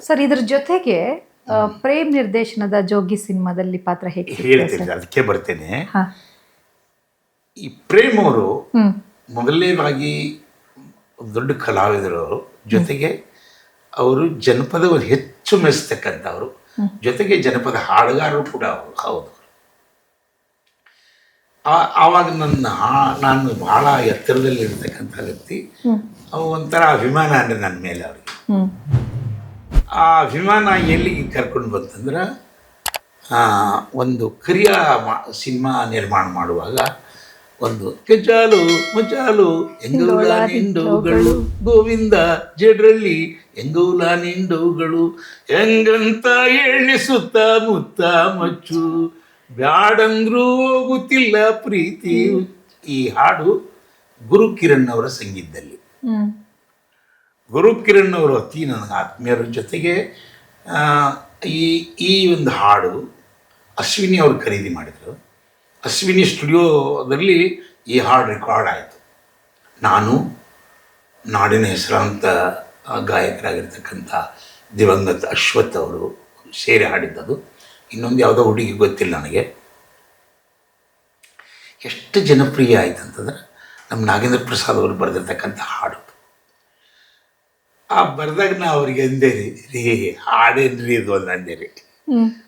Sir ಇದ್ರ ಜೊತೆಗೆ ಪ್ರೇಮ್ ನಿರ್ದೇಶನದ ಜೋಗಿ ಸಿನಿಮಾದಲ್ಲಿ ಪಾತ್ರ ಹೇಗೆ ಹೇಳ್ತೀನಿ, ಅದಕ್ಕೆ ಬರ್ತೇನೆ. ಹಾ. ಈ ಪ್ರೇಮ್ ಅವರು ಹ್ಮ್ ಮೊದಲನೇದಾಗಿ ದೊಡ್ಡ ಕಲಾವಿದರು ಅವರು, ಜೊತೆಗೆ ಅವರು ಜನಪದವನ್ನು ಹೆಚ್ಚು ಮೆಚ್ಚತಕ್ಕಂಥವ್ರು, ಜೊತೆಗೆ ಜನಪದ ಹಾಡುಗಾರರು ಕೂಡ ಅವರು. ಹೌದು. ಆವಾಗ ನಾನು ಭಾಳ ಎತ್ತರದಲ್ಲಿ ಇರ್ತಕ್ಕಂಥ ವ್ಯಕ್ತಿ. ಒಂಥರ ಅಭಿಮಾನ ಅಂದರೆ ನನ್ನ ಮೇಲೆ ಅವ್ರಿಗೆ. ಆ ಅಭಿಮಾನ ಎಲ್ಲಿಗೆ ಕರ್ಕೊಂಡು ಬಂತಂದ್ರೆ, ಒಂದು ಕರಿಯ ಸಿನಿಮಾ ನಿರ್ಮಾಣ ಮಾಡುವಾಗ ಒಂದು ಕೆಜಾಲು ಮಜಾಲು ಎಂಗೌಲ ನಿಂಡುಗಳು ಗೋವಿಂದ ಜಡ್ರಳ್ಳಿ ಎಂಗೌಲ ನಿಂಡುಗಳು ಹೆಂಗಂತ ಎಣ್ಣೆ ಸುತ್ತ ಮುತ್ತ ಮಚ್ಚು ಬ್ಯಾಡಂದ್ರೂ ಹೋಗುತ್ತಿಲ್ಲ ಪ್ರೀತಿ. ಈ ಹಾಡು ಗುರು ಕಿರಣ್ ಅವರ ಸಂಗೀತದಲ್ಲಿ. ಗುರು ಕಿರಣ್ ಅವರು ಅತಿ ನನಗೆ ಆತ್ಮೀಯರ. ಜೊತೆಗೆ ಈ ಒಂದು ಹಾಡು ಅಶ್ವಿನಿ ಅವರು ಖರೀದಿ ಮಾಡಿದರು. ಅಶ್ವಿನಿ ಸ್ಟುಡಿಯೋದಲ್ಲಿ ಈ ಹಾಡು ರೆಕಾರ್ಡ್ ಆಯಿತು. ನಾನು, ನಾಡಿನ ಹೆಸರಾಂತ ಗಾಯಕರಾಗಿರ್ತಕ್ಕಂಥ ದಿವಂಗತ ಅಶ್ವಥ್ ಅವರು ಸೇರಿ ಹಾಡಿದ್ದದು. ಇನ್ನೊಂದು ಯಾವುದೋ ಹುಡುಗಿ ಗೊತ್ತಿಲ್ಲ ನನಗೆ. ಎಷ್ಟು ಜನಪ್ರಿಯ ಆಯ್ತು ಅಂತಂದ್ರೆ, ನಮ್ಮ ನಾಗೇಂದ್ರ ಪ್ರಸಾದ್ ಅವರು ಬರೆದಿರ್ತಕ್ಕಂಥ ಹಾಡು. ಆ ಬರೆದಾಗ ನಾ ಅವ್ರಿಗೆ ಅಂದೆ ರೀ ಹಾಡೇನ್ರಿ ಇದು ಒಂದು ಅಂದೆ ರೀ.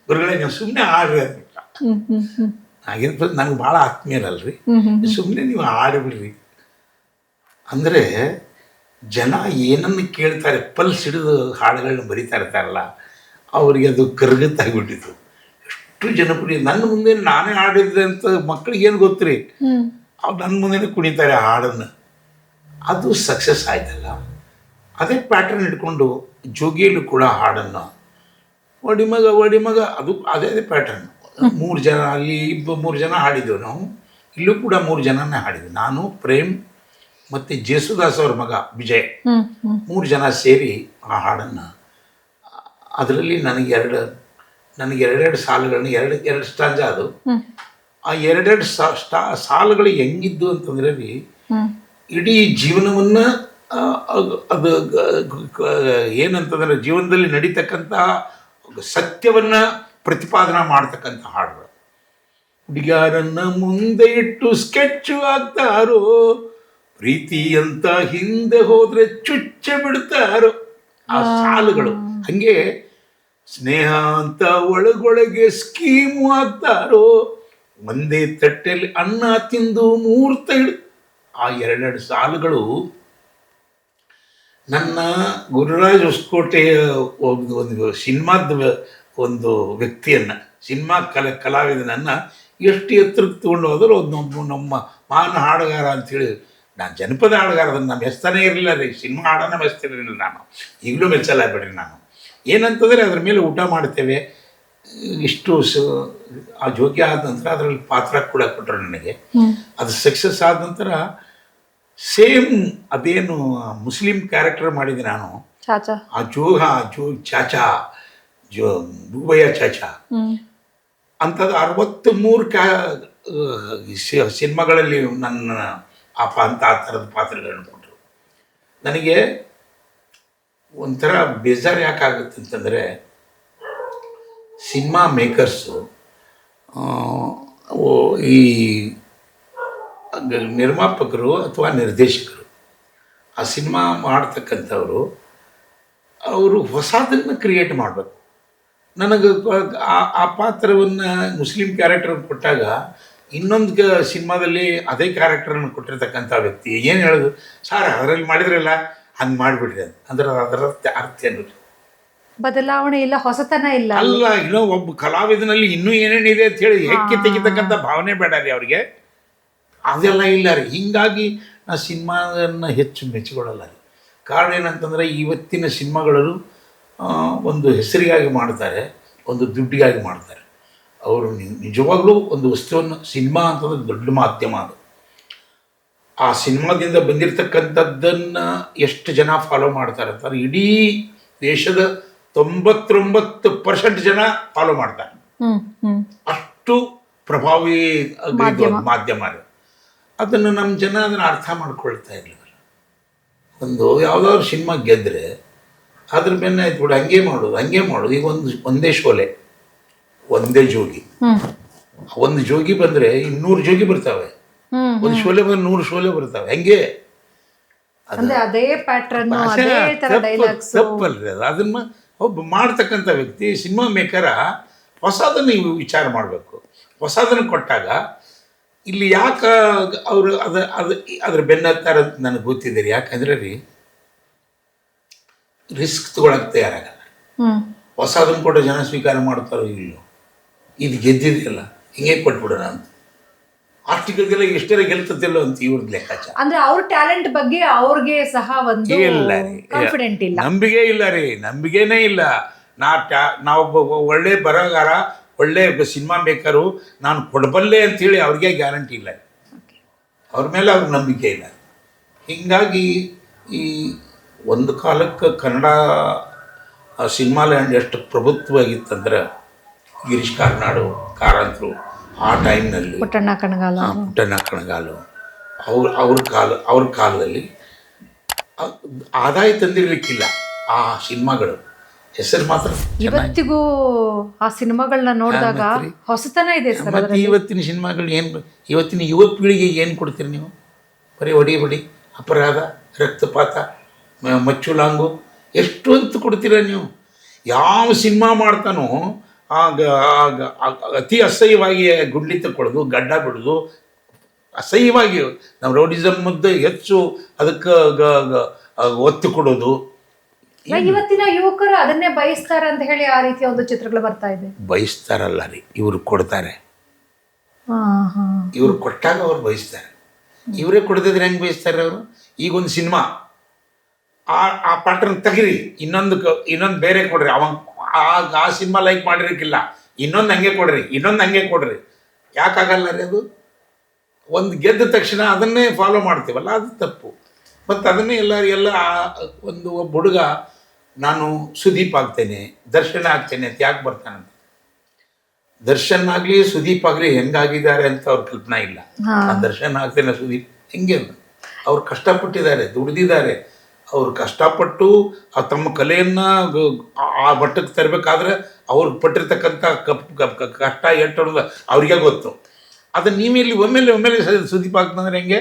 ಗುರುಗಳೇ ನೀವು ಸುಮ್ಮನೆ ಹಾಡ್ರಿ ಅಂತ. ನಾಗೇಂದ್ರ ಪ್ರಸಾದ್ ನನಗೆ ಭಾಳ ಆತ್ಮೀಯರಲ್ರಿ, ಸುಮ್ಮನೆ ನೀವು ಹಾಡಿಬಿಡ್ರಿ ಅಂದರೆ ಜನ ಏನನ್ನು ಕೇಳ್ತಾರೆ, ಪಲ್ಸ್ ಹಿಡಿದು ಹಾಡುಗಳನ್ನ ಬರಿತಾ ಇರ್ತಾರಲ್ಲ, ಅವರಿಗೆ ಅದು ಕರಗತ್ತಾಗಿಬಿಟ್ಟಿತ್ತು. ಎಷ್ಟು ಜನಪ್ರಿಯ. ನನ್ನ ಮುಂದೆ ನಾನೇ ಹಾಡಿದ್ದೆ ಅಂತ ಮಕ್ಕಳಿಗೇನು ಗೊತ್ತು ರೀ, ಅವ್ರು ನನ್ನ ಮುಂದೆ ಕುಣಿತಾರೆ ಆ ಹಾಡನ್ನು. ಅದು ಸಕ್ಸಸ್ ಆಯ್ತಲ್ಲ. ಅದೇ ಪ್ಯಾಟರ್ನ್ ಇಟ್ಕೊಂಡು ಜೋಗಿಯಲ್ಲೂ ಕೂಡ ಹಾಡನ್ನು ಒಡಿಮಗ ಅದು ಅದೇ ಪ್ಯಾಟರ್ನ್. 3 ಜನ ಅಲ್ಲಿ 3 ಜನ ಹಾಡಿದ್ದೆವು ನಾವು. ಇಲ್ಲೂ ಕೂಡ 3 ಜನನೇ ಹಾಡಿದ್ವಿ. ನಾನು, ಪ್ರೇಮ್ ಮತ್ತು ಜೇಸುದಾಸ್ ಅವ್ರ ಮಗ ವಿಜಯ್, 3 ಜನ ಸೇರಿ ಆ ಹಾಡನ್ನು. ಅದರಲ್ಲಿ ನನಗೆ ಎರಡೆರಡು ಸಾಲುಗಳನ್ನ ಎರಡು ಸ್ಟಾಂಜ ಅದು. ಆ ಎರಡೆರಡು ಸಾಲುಗಳು ಹೆಂಗಿದ್ದು ಅಂತಂದ್ರೆ ರೀ, ಇಡೀ ಜೀವನವನ್ನು ಅದು ಏನಂತಂದ್ರೆ ಜೀವನದಲ್ಲಿ ನಡೀತಕ್ಕಂಥ ಸತ್ಯವನ್ನು ಪ್ರತಿಪಾದನೆ ಮಾಡ್ತಕ್ಕಂಥ ಹಾಡುಗಳು. ಹುಡುಗಿಯರನ್ನ ಮುಂದೆ ಇಟ್ಟು ಸ್ಕೆಚ್ಚು ಆಗ್ತಾರೋ, ಪ್ರೀತಿ ಅಂತ ಹಿಂದೆ ಹೋದ್ರೆ ಚುಚ್ಚ ಬಿಡ್ತಾರೋ ಆ ಸಾಲುಗಳು. ಹಂಗೆ ಸ್ನೇಹ ಅಂತ ಒಳಗೊಳಗೆ ಸ್ಕೀಮು ಆಗ್ತಾರೋ, ಒಂದೇ ತಟ್ಟೆಯಲ್ಲಿ ಅನ್ನ ತಿಂದು 3 ತೈಡು. ಆ ಎರಡೆರಡು ಸಾಲುಗಳು ನನ್ನ ಗುರುರಾಜ್ ಹೊಸಕೋಟೆಯ ಒಂದು ಸಿನಿಮಾದ ಒಂದು ವ್ಯಕ್ತಿಯನ್ನು, ಸಿನಿಮಾ ಕಲಾವಿದನನ್ನು ಎಷ್ಟು ಎತ್ತರಕ್ಕೆ ತೊಗೊಂಡು ಹೋದರೂ ಒಂದು ನಮ್ಮ ಮಹಾನ್ ಹಾಡುಗಾರ ಅಂಥೇಳಿ. ನಾನು ಜನಪದ ಹಾಡುಗಾರ, ಅದನ್ನು ನಮ್ಮ ಮೆಚ್ತಾನೇ ಇರಲಿಲ್ಲ ರೀ. ಸಿನಿಮಾ ಹಾಡನ್ನು ಮೆಚ್ತಿರಲಿಲ್ಲ ನಾನು, ಈಗಲೂ ಮೆಚ್ಚಲ್ಲ ಬಿಡ್ರಿ ನಾನು. ಏನಂತಂದರೆ ಅದ್ರ ಮೇಲೆ ಊಟ ಮಾಡ್ತೇವೆ ಇಷ್ಟು. ಆ ಜೋಗಿ ಆದ ನಂತರ ಅದರಲ್ಲಿ ಪಾತ್ರ ಕೂಡ ಕೊಟ್ಟರು ನನಗೆ. ಅದು ಸಕ್ಸಸ್ ಆದ ನಂತರ ಸೇಮ್ ಅದೇನು ಮುಸ್ಲಿಂ ಕ್ಯಾರೆಕ್ಟರ್ ಮಾಡಿದೆ ನಾನು, ಆ ಚಾಚಾ ಬೂಬಯ್ಯ ಚಾಚಾ ಅಂಥದ್ದು 63 ಸಿನಿಮಾಗಳಲ್ಲಿ ನನ್ನ ಆ ಥರದ ಪಾತ್ರಗಳನ್ನು ಕೊಟ್ಟರು. ನನಗೆ ಒಂಥರ ಬೇಜಾರು ಯಾಕಾಗುತ್ತೆ ಅಂತಂದರೆ, ಸಿನಿಮಾ ಮೇಕರ್ಸು, ಈ ನಿರ್ಮಾಪಕರು ಅಥವಾ ನಿರ್ದೇಶಕರು, ಆ ಸಿನಿಮಾ ಮಾಡ್ತಕ್ಕಂಥವರು ಅವರು ಹೊಸದನ್ನು ಕ್ರಿಯೇಟ್ ಮಾಡಬೇಕು. ನನಗೆ ಆ ಪಾತ್ರವನ್ನು ಮುಸ್ಲಿಂ ಕ್ಯಾರೆಕ್ಟರ್ ಕೊಟ್ಟಾಗ ಇನ್ನೊಂದು ಸಿನಿಮಾದಲ್ಲಿ ಅದೇ ಕ್ಯಾರೆಕ್ಟರನ್ನು ಕೊಟ್ಟಿರ್ತಕ್ಕಂಥ ವ್ಯಕ್ತಿ ಏನು ಹೇಳೋದು, ಸರ್ ಅದರಲ್ಲಿ ಮಾಡಿದ್ರಲ್ಲ ಹಂಗೆ ಮಾಡಿಬಿಡ್ರಿ ಅಂದ್ರೆ ಅದರ ಅರ್ಥ ಏನು? ಬದಲಾವಣೆ ಇಲ್ಲ, ಹೊಸತನ ಇಲ್ಲ ಅಲ್ಲ. ಇನ್ನೂ ಒಬ್ಬ ಕಲಾವಿದನಲ್ಲಿ ಇನ್ನೂ ಏನೇನಿದೆ ಅಂತ ಹೇಳಿ ಹೆಕ್ಕಿ ತೆಗಿತಕ್ಕಂಥ ಭಾವನೆ ಬೇಡ ರೀ ಅವ್ರಿಗೆ. ಅದೆಲ್ಲ ಇಲ್ಲ ರೀ. ಹೀಗಾಗಿ ನಾ ಸಿನಿಮಾವನ್ನು ಹೆಚ್ಚು ಮೆಚ್ಚಿಕೊಳ್ಳಲ್ಲ ರೀ. ಕಾರಣ ಏನಂತಂದರೆ, ಇವತ್ತಿನ ಸಿನಿಮಾಗಳು ಒಂದು ಹೆಸರಿಗಾಗಿ ಮಾಡ್ತಾರೆ, ಒಂದು ದುಡ್ಡಿಗಾಗಿ ಮಾಡ್ತಾರೆ. ಅವರು ನಿಜವಾಗ್ಲೂ ಒಂದು ವಸ್ತುವನ್ನು, ಸಿನಿಮಾ ಅಂತಂದ್ರೆ ದೊಡ್ಡ ಮಾಧ್ಯಮ ಅದು. ಆ ಸಿನಿಮಾದಿಂದ ಬಂದಿರತಕ್ಕಂಥದ್ದನ್ನು ಎಷ್ಟು ಜನ ಫಾಲೋ ಮಾಡ್ತಾರೆ ಅಂತಾರೆ, ಇಡೀ ದೇಶದ 99% ಜನ ಫಾಲೋ ಮಾಡ್ತಾರೆ. ಅಷ್ಟು ಪ್ರಭಾವಿ ಮಾಧ್ಯಮ ಅದು. ಅದನ್ನು ನಮ್ಮ ಜನ ಅದನ್ನು ಅರ್ಥ ಮಾಡ್ಕೊಳ್ತಾ ಇರಲಿಲ್ಲ. ಒಂದು ಯಾವುದಾದ್ರು ಸಿನಿಮಾ ಗೆದ್ದರೆ ಅದ್ರ ಬೆನ್ನ ಆಯ್ತು ಬಿಡು, ಹಂಗೆ ಮಾಡೋದು. ಈಗ ಒಂದೇ ಶೋಲೆ, ಒಂದೇ ಜೋಗಿ. ಒಂದು ಜೋಗಿ ಬಂದರೆ 200 ಜೋಗಿ ಬರ್ತಾವೆ. ಒಂದು ಶೋಲೆ ಬಂದ್ರೆ 100 ಶೋಲೆ ಬರ್ತಾವೆ. ಹಂಗೆ ಅಂದ್ರೆ ಅದೇ ಪ್ಯಾಟ್ರನ್, ಅದೇ ತರ ಡೈಲಾಗ್ಸ್. ತಪ್ಪಲ್ರಿ ಅದು. ಅದನ್ನ ಒಬ್ಬ ಮಾಡ್ತಕ್ಕಂಥ ವ್ಯಕ್ತಿ, ಸಿನಿಮಾ ಮೇಕರ ಹೊಸದನ್ನು ನೀವು ವಿಚಾರ ಮಾಡಬೇಕು. ಹೊಸದನ್ನು ಕೊಟ್ಟಾಗ ಇಲ್ಲಿ ಯಾಕೆ ಅವರು ಅದ್ರ ಬೆನ್ನತ್ತಾರ ಅಂತ ನನಗೆ ಗೊತ್ತಿದೆ. ಯಾಕಂದ್ರೆ ರೀ, ರಿಸ್ಕ್ ತಗೊಳಕ್ಕೆ ತಯಾರಾಗಲ್ಲ. ಹೊಸದನ್ನು ಕೊಟ್ಟು ಜನ ಸ್ವೀಕಾರ ಮಾಡ್ತಾರೋ ಇಲ್ಲೋ, ಇದು ಗೆದ್ದಿದೆಯಲ್ಲ ಹಿಂಗೆ ಕೊಟ್ಬಿಡೋಣ ಅಂತ. ಆರ್ಟಿಕಲ್ಗೆಲ್ಲ ಎಷ್ಟರ ಗೆಲ್ತತಿಲ್ಲೋ ಅಂತ ಇವ್ರದ್ದು ಲೆಕ್ಕಾಚಾರ. ಅಂದ್ರೆ ಅವ್ರ ಟ್ಯಾಲೆಂಟ್ ಬಗ್ಗೆ ಅವ್ರಿಗೆ ಸಹ ಒಂದು ಕಾನ್ಫಿಡೆಂಟ್ ಇಲ್ಲ, ನಂಬಿಕೆ ಇಲ್ಲ ರೀ, ನಂಬಿಕೆನೇ ಇಲ್ಲ. ನಾವೊಬ್ಬ ಒಳ್ಳೆ ಬರಹಗಾರ, ಒಳ್ಳೆ ಸಿನಿಮಾ ಮೇಕರು, ನಾನು ಕೊಡಬಲ್ಲೆ ಅಂಥೇಳಿ ಅವ್ರಿಗೆ ಗ್ಯಾರಂಟಿ ಇಲ್ಲ. ಅವ್ರ ಮೇಲೆ ಅವ್ರಿಗೆ ನಂಬಿಕೆ ಇಲ್ಲ. ಹೀಗಾಗಿ ಈ ಒಂದು ಕಾಲಕ್ಕೆ ಕನ್ನಡ ಸಿನಿಮಾ ಲ್ಯಾಂಡ್ ಎಷ್ಟು ಪ್ರಭುತ್ವವಾಗಿತ್ತಂದ್ರೆ, ಗಿರೀಶ್ ಕಾರ್ನಾಡು, ಕಾರಂತರು, ಆ ಟೈಮ್ನಲ್ಲಿ ಪುಟ್ಟಣ್ಣ ಕಣಗಾಲು ಅವ್ರ ಕಾಲದಲ್ಲಿ ಆದಾಯ ತಂದಿರಲಿಕ್ಕಿಲ್ಲ ಆ ಸಿನಿಮಾಗಳು. ಹೆಸರು ಮಾತ್ರ ಇವತ್ತಿಗೂ ಆ ಸಿನಿಮಾಗಳನ್ನ ನೋಡಿದಾಗ ಹೊಸತನ ಇದೆ ಸರ್. ಮತ್ತು ಇವತ್ತಿನ ಸಿನಿಮಾಗಳು ಇವತ್ತಿನ ಯುವ ಪೀಳಿಗೆಗೆ ಏನು ಕೊಡ್ತೀರಿ ನೀವು? ಬರೀ ಹೊಡಿ, ಅಪರಾಧ, ರಕ್ತಪಾತ, ಮಚ್ಚುಲಾಂಗು, ಎಷ್ಟು ಅಂತ ಕೊಡ್ತೀರ ನೀವು? ಯಾವ ಸಿನಿಮಾ ಮಾಡ್ತಾನೋ ಆಗ ಅತಿ ಅಸಹ್ಯವಾಗಿ ಗುಂಡ್ಲಿ ತಗೊಳ್ಳೋದು, ಗಡ್ಡ ಬಿಡೋದು, ಅಸಹ್ಯವಾಗಿ ನಾವು ರೌಡಿಸಮ್ ಮುದ್ದೆ ಹೆಚ್ಚು ಅದಕ್ಕೆ ಒತ್ತು ಕೊಡೋದು. ಇವತ್ತಿನ ಯುವಕರು ಅದನ್ನೇ ಬಯಸ್ತಾರೆ ಅಂತ ಹೇಳಿ ಆ ರೀತಿಯ ಒಂದು ಚಿತ್ರಗಳು ಬರ್ತಾ ಇದೆ. ಬಯಸ್ತಾರಲ್ಲ ರೀ, ಇವರು ಕೊಡ್ತಾರೆ. ಇವರು ಕೊಟ್ಟಾಗ ಅವ್ರು ಬಯಸ್ತಾರೆ. ಇವರೇ ಕೊಡದಿದ್ರೆ ಹೆಂಗೆ ಬಯಸ್ತಾರೆ ಅವರು? ಈಗೊಂದು ಸಿನಿಮಾ ಆ ಪ್ಯಾಟ್ರನ್ ತೆಗಿರಿ, ಇನ್ನೊಂದು ಬೇರೆ ಕೊಡ್ರಿ. ಆ ಸಿನಿಮಾ ಲೈಕ್ ಮಾಡಿರಕ್ಕಿಲ್ಲ, ಇನ್ನೊಂದು ಹಂಗೆ ಕೊಡ್ರಿ. ಯಾಕಾಗಲ್ಲ ರೀ ಅದು? ಒಂದು ಗೆದ್ದ ತಕ್ಷಣ ಅದನ್ನೇ ಫಾಲೋ ಮಾಡ್ತೀವಲ್ಲ, ಅದು ತಪ್ಪು. ಮತ್ತು ಅದನ್ನೇ ಎಲ್ಲ ಒಬ್ಬ ಹುಡುಗ ನಾನು ಸುದೀಪ್ ಆಗ್ತೇನೆ, ದರ್ಶನ ಆಗ್ತೇನೆ ಅಂತ ಯಾಕೆ ಬರ್ತಾನಂತ? ದರ್ಶನ್ ಆಗಲಿ ಸುದೀಪ್ ಆಗಲಿ ಹೆಂಗಾಗಿದ್ದಾರೆ ಅಂತ ಅವ್ರ ಕಲ್ಪನಾ ಇಲ್ಲ. ದರ್ಶನ್ ಆಗ್ತೇನೆ, ಸುದೀಪ್ ಹೆಂಗೆ? ಅವ್ರು ಕಷ್ಟಪಟ್ಟಿದ್ದಾರೆ, ದುಡ್ದಿದ್ದಾರೆ. ಅವ್ರು ಕಷ್ಟಪಟ್ಟು ತಮ್ಮ ಕಲೆಯನ್ನು ಆ ಮಟ್ಟಕ್ಕೆ ತರಬೇಕಾದ್ರೆ ಅವ್ರು ಪಟ್ಟಿರ್ತಕ್ಕಂಥ ಕಷ್ಟ ಎಟ್ಟು ಅವ್ರಿಗೆ ಗೊತ್ತು. ಅದನ್ನು ನೀವೆಲ್ಲಿ ಒಮ್ಮೆಲೆ ಸುದೀಪ್ ಆಗ್ತಂದ್ರೆ ಹೆಂಗೆ?